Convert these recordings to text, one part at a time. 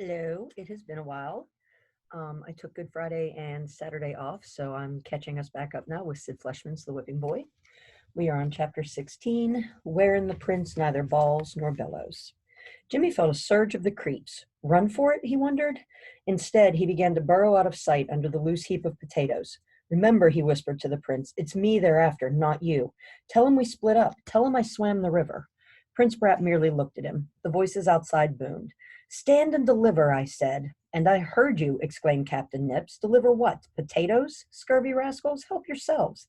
Hello, it has been a while. I took Good Friday and Saturday off, so I'm catching us back up now with Sid Fleshman's The Whipping Boy. We are on chapter 16, Wherein the Prince Neither Bawls Nor Bellows. Jimmy felt a surge of the creeps. Run for it, he wondered. Instead, he began to burrow out of sight under the loose heap of potatoes. Remember, he whispered to the prince, it's me they're after, not you. Tell him we split up. Tell him I swam the river. Prince Brat merely looked at him. The voices outside boomed. Stand and deliver, I said. And I heard you, exclaimed Captain Nips. Deliver what? Potatoes? Scurvy rascals, help yourselves.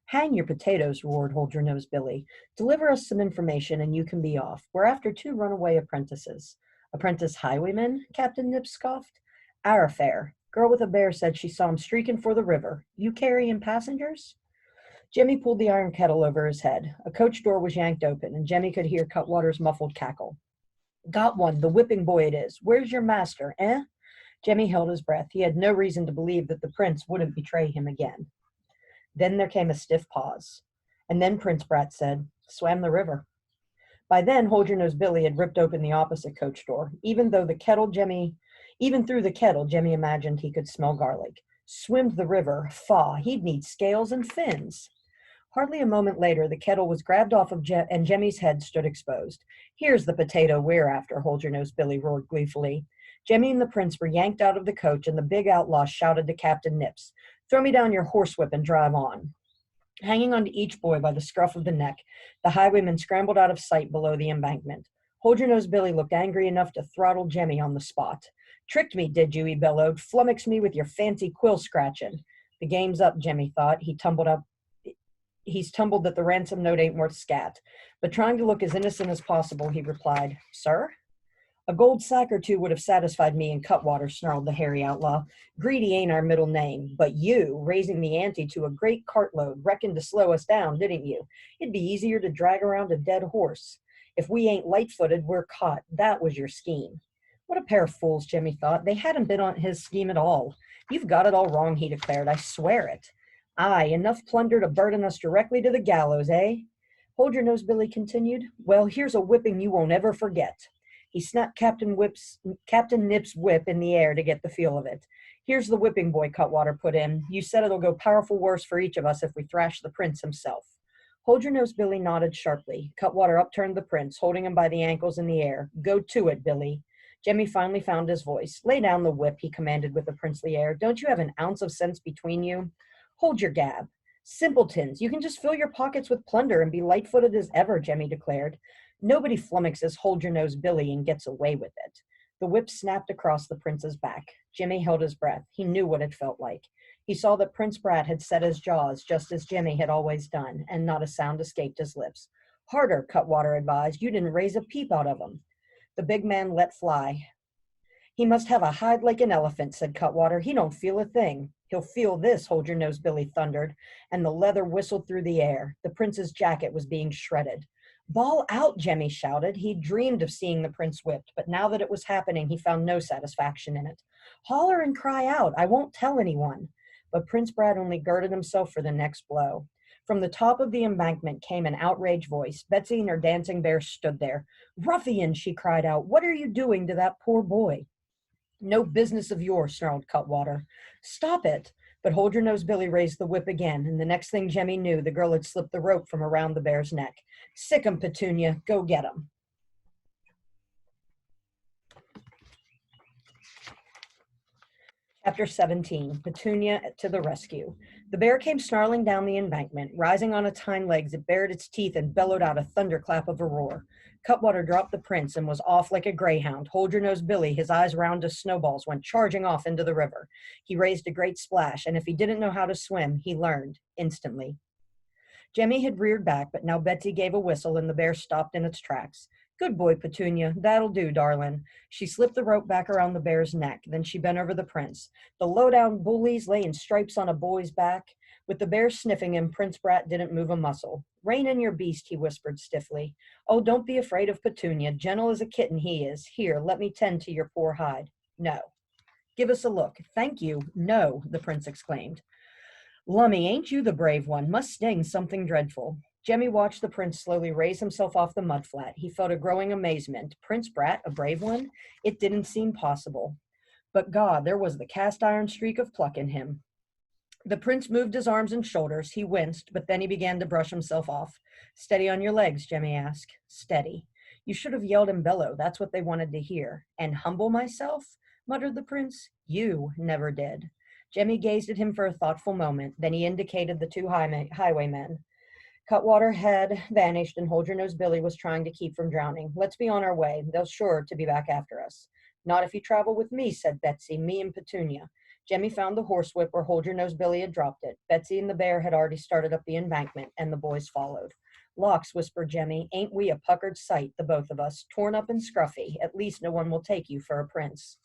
Hang your potatoes, roared Hold Your Nose Billy. Deliver us some information and you can be off. We're after 2 runaway apprentices. Apprentice highwaymen? Captain Nips scoffed. Our affair. Girl with a bear said she saw him streaking for the river. You carrying passengers? Jimmy pulled the iron kettle over his head. A coach door was yanked open, and Jimmy could hear Cutwater's muffled cackle. Got one, the whipping boy it is. Where's your master, eh? Jimmy held his breath. He had no reason to believe that the prince wouldn't betray him again. Then there came a stiff pause. And then Prince Brat said, swam the river. By then, Hold Your Nose Billy had ripped open the opposite coach door. Even through the kettle, Jimmy imagined he could smell garlic. Swimmed the river? Faugh, he'd need scales and fins. Hardly a moment later, the kettle was grabbed off of and Jemmy's head stood exposed. Here's the potato we're after, Hold Your Nose Billy roared gleefully. Jemmy and the prince were yanked out of the coach, and the big outlaw shouted to Captain Nips, throw me down your horsewhip and drive on. Hanging onto each boy by the scruff of the neck, the highwayman scrambled out of sight below the embankment. Hold Your Nose Billy looked angry enough to throttle Jemmy on the spot. Tricked me, did you? He bellowed. Flummoxed me with your fancy quill scratching. The game's up, Jemmy thought. He's tumbled that the ransom note ain't worth scat. But trying to look as innocent as possible, he replied, Sir? A gold sack or two would have satisfied me in Cutwater, snarled the hairy outlaw. Greedy ain't our middle name, but you, raising the ante to a great cartload, reckoned to slow us down, didn't you? It'd be easier to drag around a dead horse. If we ain't light-footed, we're caught. That was your scheme. What a pair of fools, Jimmy thought. They hadn't been on his scheme at all. You've got it all wrong, he declared. I swear it. Aye, enough plunder to burden us directly to the gallows, eh? Hold Your Nose, Billy continued. Well, here's a whipping you won't ever forget. He snapped Captain Nip's whip in the air to get the feel of it. Here's the whipping boy, Cutwater put in. You said it'll go powerful worse for each of us if we thrash the prince himself. Hold Your Nose, Billy nodded sharply. Cutwater upturned the prince, holding him by the ankles in the air. Go to it, Billy. Jemmy finally found his voice. Lay down the whip, he commanded with a princely air. Don't you have an ounce of sense between you? Hold your gab. Simpletons, you can just fill your pockets with plunder and be light-footed as ever, Jemmy declared. Nobody flummoxes Hold Your Nose Billy and gets away with it. The whip snapped across the prince's back. Jimmy held his breath. He knew what it felt like. He saw that Prince Brat had set his jaws, just as Jimmy had always done, and not a sound escaped his lips. Harder, Cutwater advised. You didn't raise a peep out of him. The big man let fly. He must have a hide like an elephant, said Cutwater. He don't feel a thing. He'll feel this, Hold Your Nose Billy thundered, and the leather whistled through the air. The prince's jacket was being shredded. Bawl out, Jemmy shouted. He dreamed of seeing the prince whipped, but now that it was happening, he found no satisfaction in it. Holler and cry out. I won't tell anyone. But Prince Brat only girded himself for the next blow. From the top of the embankment came an outraged voice. Betsy and her dancing bear stood there. Ruffian, she cried out, what are you doing to that poor boy? No business of yours, snarled Cutwater. Stop it. But Hold Your Nose Billy raised the whip again, and the next thing Jemmy knew, the girl had slipped the rope from around the bear's neck. Sick 'em, Petunia. Go get 'em. Chapter 17, Petunia to the Rescue. The bear came snarling down the embankment. Rising on its hind legs, it bared its teeth and bellowed out a thunderclap of a roar. Cutwater dropped the prince and was off like a greyhound. Hold Your Nose Billy, his eyes round as snowballs, went charging off into the river. He raised a great splash, and if he didn't know how to swim, he learned instantly. Jemmy had reared back, but now Betsy gave a whistle and the bear stopped in its tracks. Good boy, Petunia. That'll do, darling. She slipped the rope back around the bear's neck. Then she bent over the prince. The low-down bullies lay in stripes on a boy's back. With the bear sniffing him, Prince Brat didn't move a muscle. Rein in your beast, he whispered stiffly. Oh, don't be afraid of Petunia. Gentle as a kitten he is. Here, let me tend to your poor hide. No. Give us a look. Thank you. No, the prince exclaimed. Lummy, ain't you the brave one? Must sting something dreadful. Jemmy watched the prince slowly raise himself off the mudflat. He felt a growing amazement. Prince Brat, a brave one? It didn't seem possible. But God, there was the cast iron streak of pluck in him. The prince moved his arms and shoulders. He winced, but then he began to brush himself off. Steady on your legs, Jemmy asked. Steady. You should have yelled and bellowed. That's what they wanted to hear. And humble myself? Muttered the prince. You never did. Jemmy gazed at him for a thoughtful moment. Then he indicated the two highwaymen. Cutwater had vanished, and Hold Your Nose Billy was trying to keep from drowning. Let's be on our way. They'll sure to be back after us. Not if you travel with me, said Betsy, me and Petunia. Jemmy found the horsewhip where Hold Your Nose Billy had dropped it. Betsy and the bear had already started up the embankment, and the boys followed. Locks, whispered Jemmy, ain't we a puckered sight, the both of us, torn up and scruffy. At least no one will take you for a prince.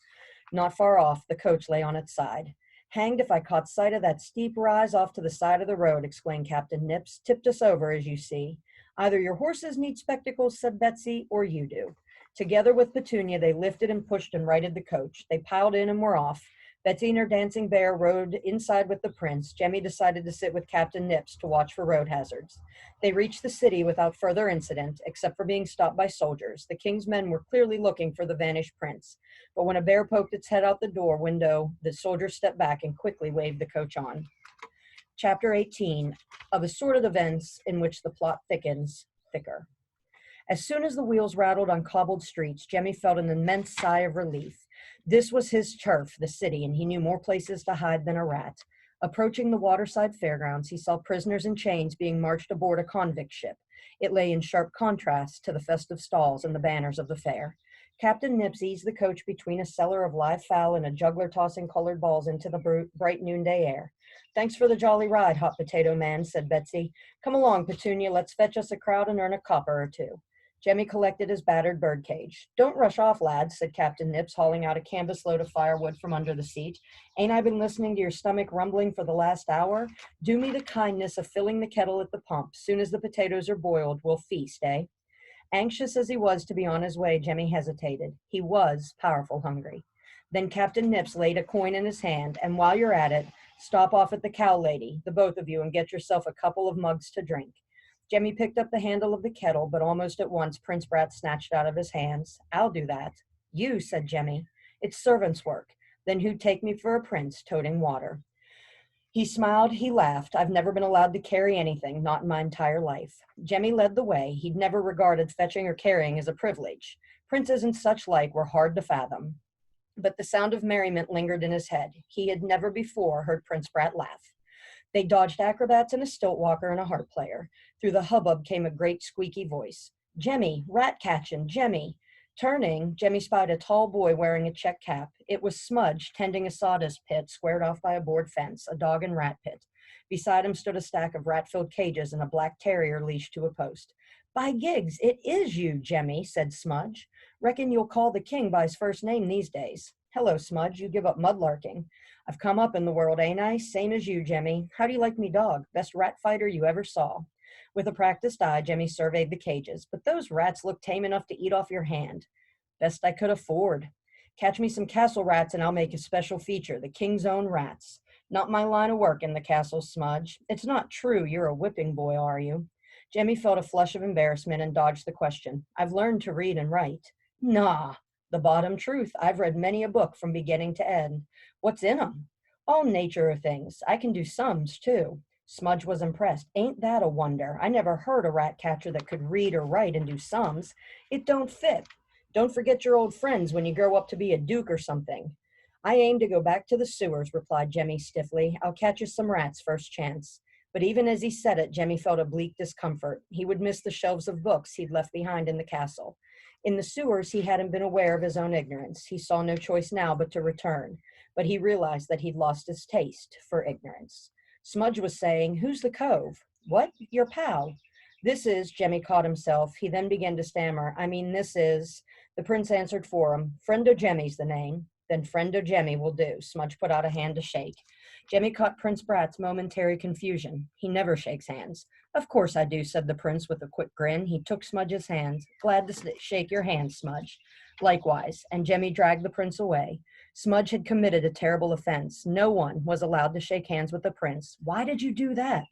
Not far off, the coach lay on its side. Hanged if I caught sight of that steep rise off to the side of the road, exclaimed Captain Nips. Tipped us over, as you see. Either your horses need spectacles, said Betsy, or you do. Together with Petunia, they lifted and pushed and righted the coach. They piled in and were off. Betsy and her dancing bear rode inside with the prince. Jemmy decided to sit with Captain Nips to watch for road hazards. They reached the city without further incident, except for being stopped by soldiers. The king's men were clearly looking for the vanished prince. But when a bear poked its head out the door window, the soldiers stepped back and quickly waved the coach on. Chapter 18, of assorted events in which the plot thickens thicker. As soon as the wheels rattled on cobbled streets, Jemmy felt an immense sigh of relief. This was his turf, the city, and he knew more places to hide than a rat. Approaching the waterside fairgrounds, he saw prisoners in chains being marched aboard a convict ship. It lay in sharp contrast to the festive stalls and the banners of the fair. Captain Nips eased the coach between a cellar of live fowl and a juggler tossing colored balls into the bright noonday air. Thanks for the jolly ride, Hot Potato Man, said Betsy. Come along, Petunia, let's fetch us a crowd and earn a copper or two. Jemmy collected his battered birdcage. Don't rush off, lads, said Captain Nips, hauling out a canvas load of firewood from under the seat. Ain't I been listening to your stomach rumbling for the last hour? Do me the kindness of filling the kettle at the pump. Soon as the potatoes are boiled, we'll feast, eh? Anxious as he was to be on his way, Jemmy hesitated. He was powerful hungry. Then Captain Nips laid a coin in his hand, and while you're at it, stop off at the Cow Lady, the both of you, and get yourself a couple of mugs to drink. Jemmy picked up the handle of the kettle, but almost at once Prince Brat snatched it out of his hands. I'll do that. You, said Jemmy. It's servant's work. Then who'd take me for a prince, toting water? He smiled, he laughed. I've never been allowed to carry anything, not in my entire life. Jemmy led the way. He'd never regarded fetching or carrying as a privilege. Princes and such like were hard to fathom. But the sound of merriment lingered in his head. He had never before heard Prince Brat laugh. They dodged acrobats and a stilt walker and a harp player. Through the hubbub came a great squeaky voice. Jemmy, rat catchin', Jemmy. Turning, Jemmy spied a tall boy wearing a check cap. It was Smudge, tending a sawdust pit squared off by a board fence, a dog and rat pit. Beside him stood a stack of rat-filled cages and a black terrier leashed to a post. By gigs, it is you, Jemmy, said Smudge. Reckon you'll call the king by his first name these days. Hello, Smudge, you give up mudlarking. I've come up in the world, ain't I? Same as you, Jemmy. How do you like me dog? Best rat fighter you ever saw. With a practiced eye, Jemmy surveyed the cages, but those rats look tame enough to eat off your hand. Best I could afford. Catch me some castle rats and I'll make a special feature, the king's own rats. Not my line of work in the castle, Smudge. It's not true you're a whipping boy, are you? Jemmy felt a flush of embarrassment and dodged the question. I've learned to read and write. Nah, the bottom truth. I've read many a book from beginning to end. What's in 'em? All nature of things. I can do sums, too. Smudge was impressed. Ain't that a wonder? I never heard a rat catcher that could read or write and do sums. It don't fit. Don't forget your old friends when you grow up to be a duke or something. I aim to go back to the sewers, replied Jemmy stiffly. I'll catch you some rats first chance. But even as he said it, Jemmy felt a bleak discomfort. He would miss the shelves of books he'd left behind in the castle. In the sewers, he hadn't been aware of his own ignorance. He saw no choice now but to return. But he realized that he'd lost his taste for ignorance. Smudge was saying, Who's the cove? What? Your pal. This is, Jemmy caught himself. He then began to stammer. I mean, this is. The prince answered for him. Friendo Jemmy's the name. Then Friendo Jemmy will do. Smudge put out a hand to shake. Jemmy caught Prince Brat's momentary confusion. He never shakes hands. Of course I do, said the prince with a quick grin. He took Smudge's hand. Glad to shake your hand, Smudge. Likewise, and Jemmy dragged the prince away. Smudge had committed a terrible offense. No one was allowed to shake hands with the prince. Why did you do that?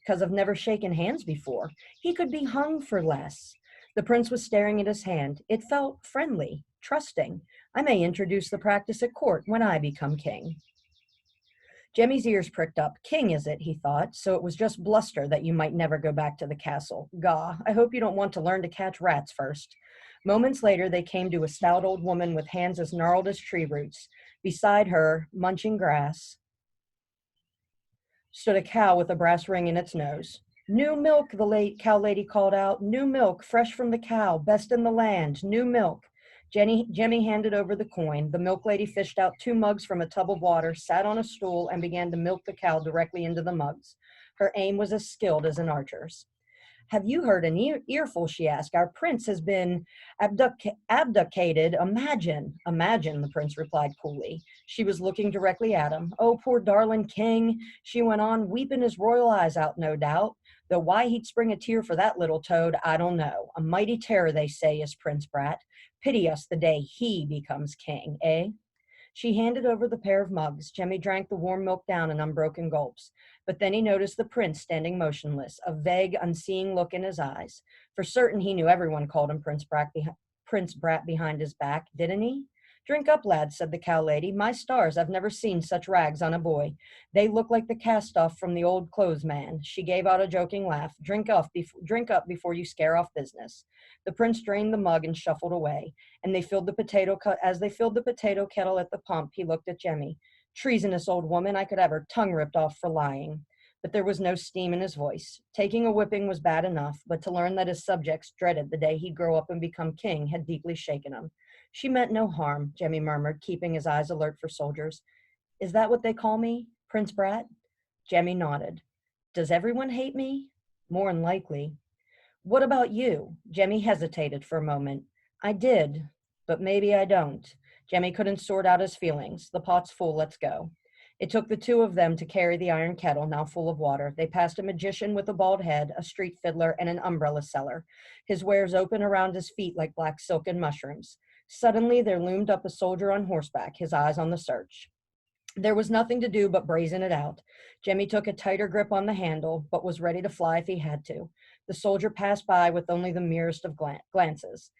because I've never shaken hands before. He could be hung for less. The prince was staring at his hand. It felt friendly, trusting. I may introduce the practice at court when I become king. Jemmy's ears pricked up. King, is it? He thought. So it was just bluster that you might never go back to the castle. Gah, I hope you don't want to learn to catch rats first. Moments later, they came to a stout old woman with hands as gnarled as tree roots. Beside her, munching grass, stood a cow with a brass ring in its nose. New milk, the cow lady called out. New milk, fresh from the cow, best in the land. New milk. Jemmy handed over the coin. The milk lady fished out 2 mugs from a tub of water, sat on a stool, and began to milk the cow directly into the mugs. Her aim was as skilled as an archer's. Have you heard an earful, she asked. Our prince has been abdicated. Imagine, the prince replied coolly. She was looking directly at him. Oh, poor darling king, she went on, weeping his royal eyes out, no doubt. Though why he'd spring a tear for that little toad, I don't know. A mighty terror, they say, is Prince Brat. Pity us the day he becomes king, eh? She handed over the pair of mugs. Jemmy drank the warm milk down in unbroken gulps. But then he noticed the prince standing motionless, a vague, unseeing look in his eyes. For certain he knew everyone called him Prince Brat behind his back, didn't he? Drink up, lad, said the cow lady. My stars, I've never seen such rags on a boy. They look like the cast-off from the old clothes man. She gave out a joking laugh. Drink up before you scare off business. The prince drained the mug and shuffled away. And as they filled the potato kettle at the pump, he looked at Jemmy. Treasonous old woman, I could have her tongue ripped off for lying. But there was no steam in his voice. Taking a whipping was bad enough, but to learn that his subjects dreaded the day he'd grow up and become king had deeply shaken him. She meant no harm, Jemmy murmured, keeping his eyes alert for soldiers. Is that what they call me, Prince Brat? Jemmy nodded. Does everyone hate me? More'n likely. What about you? Jemmy hesitated for a moment. I did, but maybe I don't. Jemmy couldn't sort out his feelings. The pot's full, let's go. It took the 2 of them to carry the iron kettle, now full of water. They passed a magician with a bald head, a street fiddler, and an umbrella seller, his wares open around his feet like black silken mushrooms. Suddenly there loomed up a soldier on horseback, his eyes on the search. There was nothing to do but brazen it out. Jemmy took a tighter grip on the handle, but was ready to fly if he had to. The soldier passed by with only the merest of glances.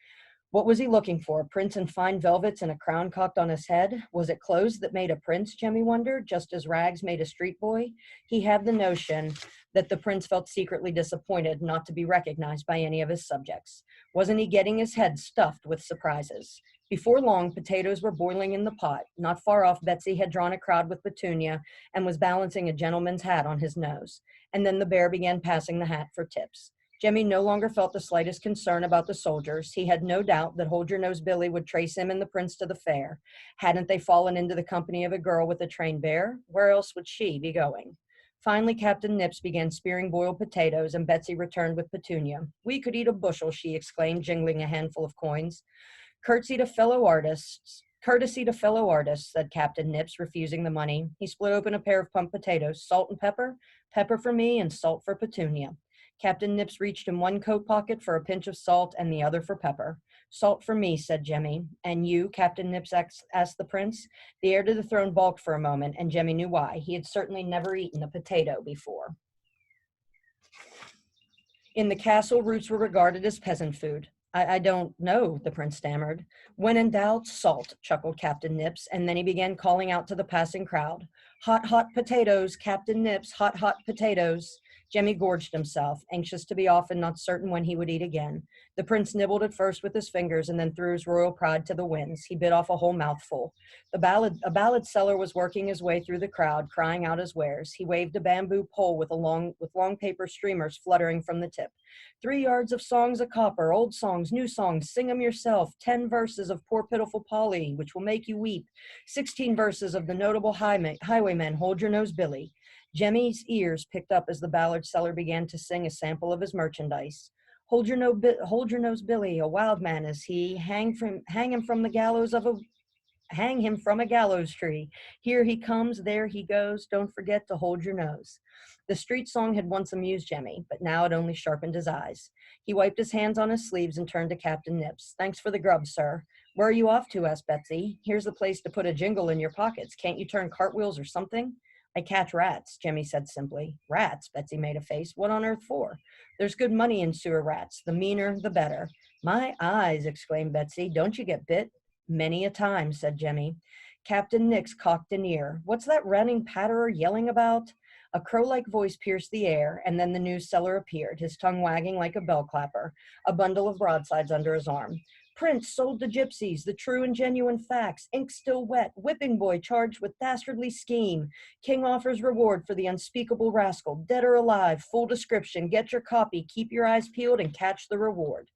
What was he looking for? A prince in fine velvets and a crown cocked on his head? Was it clothes that made a prince, Jemmy wondered, just as rags made a street boy? He had the notion that the prince felt secretly disappointed not to be recognized by any of his subjects. Wasn't he getting his head stuffed with surprises? Before long, potatoes were boiling in the pot. Not far off, Betsy had drawn a crowd with Petunia and was balancing a gentleman's hat on his nose. And then the bear began passing the hat for tips. Jemmy no longer felt the slightest concern about the soldiers. He had no doubt that Hold-Your-Nose Billy would trace him and the prince to the fair. Hadn't they fallen into the company of a girl with a trained bear? Where else would she be going? Finally, Captain Nips began spearing boiled potatoes, and Betsy returned with Petunia. We could eat a bushel, she exclaimed, jingling a handful of coins. Courtesy to fellow artists, said Captain Nips, refusing the money. He split open a pair of pumped potatoes. Salt and pepper? Pepper for me and salt for Petunia. Captain Nips reached in one coat pocket for a pinch of salt and the other for pepper. Salt for me, said Jemmy. And you, Captain Nips asked the prince. The heir to the throne balked for a moment, and Jemmy knew why. He had certainly never eaten a potato before. In the castle, roots were regarded as peasant food. I don't know, the prince stammered. When in doubt, salt, chuckled Captain Nips, and then he began calling out to the passing crowd. Hot, hot potatoes, Captain Nips, hot, hot potatoes. Jemmy gorged himself, anxious to be off and not certain when he would eat again. The prince nibbled at first with his fingers and then threw his royal pride to the winds. He bit off a whole mouthful. A ballad seller was working his way through the crowd, crying out his wares. He waved a bamboo pole with long paper streamers fluttering from the tip. 3 yards of songs of copper, old songs, new songs, sing 'em yourself. 10 verses of Poor Pitiful Polly, which will make you weep. 16 verses of the notable highwayman, Hold-Your-Nose Billy. Jemmy's ears picked up as the ballad seller began to sing a sample of his merchandise. Hold your nose, Billy, a wild man is he. Hang him from a gallows tree. Here he comes, there he goes. Don't forget to hold your nose. The street song had once amused Jemmy, but now it only sharpened his eyes. He wiped his hands on his sleeves and turned to Captain Nips. Thanks for the grub, sir. Where are you off to? Asked Betsy. Here's the place to put a jingle in your pockets. Can't you turn cartwheels or something? I catch rats, Jemmy said simply. Rats? Betsy made a face. What on earth for? There's good money in sewer rats. The meaner, the better. My eyes, exclaimed Betsy. Don't you get bit? Many a time, said Jemmy. Captain Nix cocked an ear. What's that running patterer yelling about? A crow-like voice pierced the air, and then the news seller appeared, his tongue wagging like a bell clapper, a bundle of broadsides under his arm. Prince sold to gypsies, the true and genuine facts, ink still wet, whipping boy charged with dastardly scheme. King offers reward for the unspeakable rascal, dead or alive, full description, get your copy, keep your eyes peeled, and catch the reward.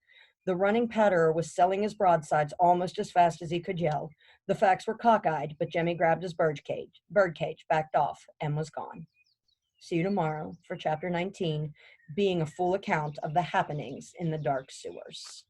The running patterer was selling his broadsides almost as fast as he could yell. The facts were cockeyed, but Jemmy grabbed his birdcage, backed off, and was gone. See you tomorrow for Chapter 19, being a full account of the happenings in the dark sewers.